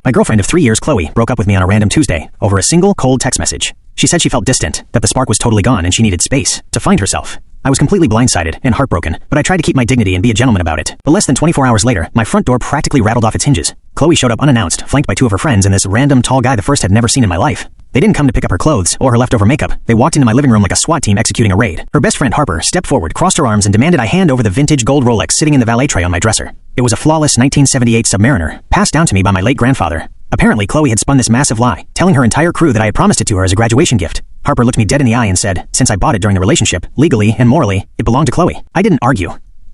My girlfriend of 3 years, Chloe, broke up with me on a random Tuesday over a single, cold text message. She said she felt distant, that the spark was totally gone and she needed space to find herself. I was completely blindsided and heartbroken, but I tried to keep my dignity and be a gentleman about it. But less than 24 hours later, my front door practically rattled off its hinges. Chloe showed up unannounced, flanked by 2 of her friends and this random tall guy the first had never seen in my life. They didn't come to pick up her clothes or her leftover makeup. They walked into my living room like a SWAT team executing a raid. Her best friend Harper stepped forward, crossed her arms, and demanded I hand over the vintage gold Rolex sitting in the valet tray on my dresser. It was a flawless 1978 Submariner, passed down to me by my late grandfather. Apparently, Chloe had spun this massive lie, telling her entire crew that I had promised it to her as a graduation gift. Harper looked me dead in the eye and said, since I bought it during the relationship, legally and morally, it belonged to Chloe. I didn't argue.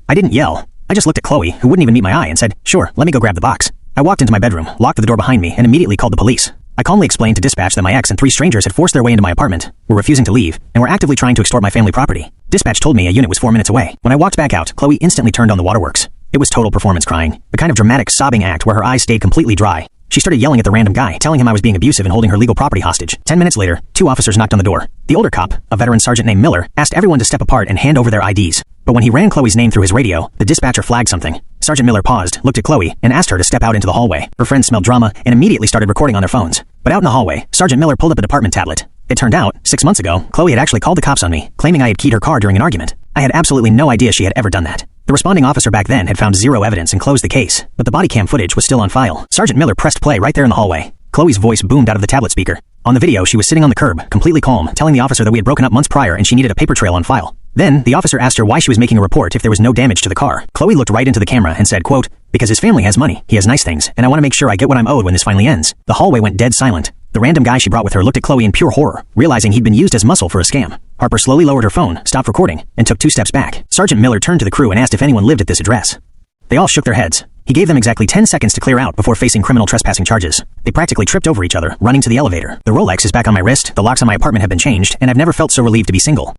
I didn't yell. I just looked at Chloe, who wouldn't even meet my eye, and said, sure, let me go grab the box. I walked into my bedroom, locked the door behind me, and immediately called the police. I calmly explained to dispatch that my ex and 3 strangers had forced their way into my apartment, were refusing to leave, and were actively trying to extort my family property. Dispatch told me a unit was 4 minutes away. When I walked back out, Chloe instantly turned on the waterworks. It was total performance crying, the kind of dramatic sobbing act where her eyes stayed completely dry. She started yelling at the random guy, telling him I was being abusive and holding her legal property hostage. 10 minutes later, 2 officers knocked on the door. The older cop, a veteran sergeant named Miller, asked everyone to step apart and hand over their IDs. But when he ran Chloe's name through his radio, the dispatcher flagged something. Sergeant Miller paused, looked at Chloe, and asked her to step out into the hallway. Her friends smelled drama and immediately started recording on their phones. But out in the hallway, Sergeant Miller pulled up a department tablet. It turned out, 6 months ago, Chloe had actually called the cops on me, claiming I had keyed her car during an argument. I had absolutely no idea she had ever done that. The responding officer back then had found 0 evidence and closed the case, but the body cam footage was still on file. Sergeant Miller pressed play right there in the hallway. Chloe's voice boomed out of the tablet speaker. On the video, she was sitting on the curb, completely calm, telling the officer that we had broken up months prior and she needed a paper trail on file. Then, the officer asked her why she was making a report if there was no damage to the car. Chloe looked right into the camera and said, quote, because his family has money, he has nice things, and I want to make sure I get what I'm owed when this finally ends. The hallway went dead silent. The random guy she brought with her looked at Chloe in pure horror, realizing he'd been used as muscle for a scam. Harper slowly lowered her phone, stopped recording, and took 2 steps back. Sergeant Miller turned to the crew and asked if anyone lived at this address. They all shook their heads. He gave them exactly 10 seconds to clear out before facing criminal trespassing charges. They practically tripped over each other, running to the elevator. The Rolex is back on my wrist, the locks on my apartment have been changed, and I've never felt so relieved to be single.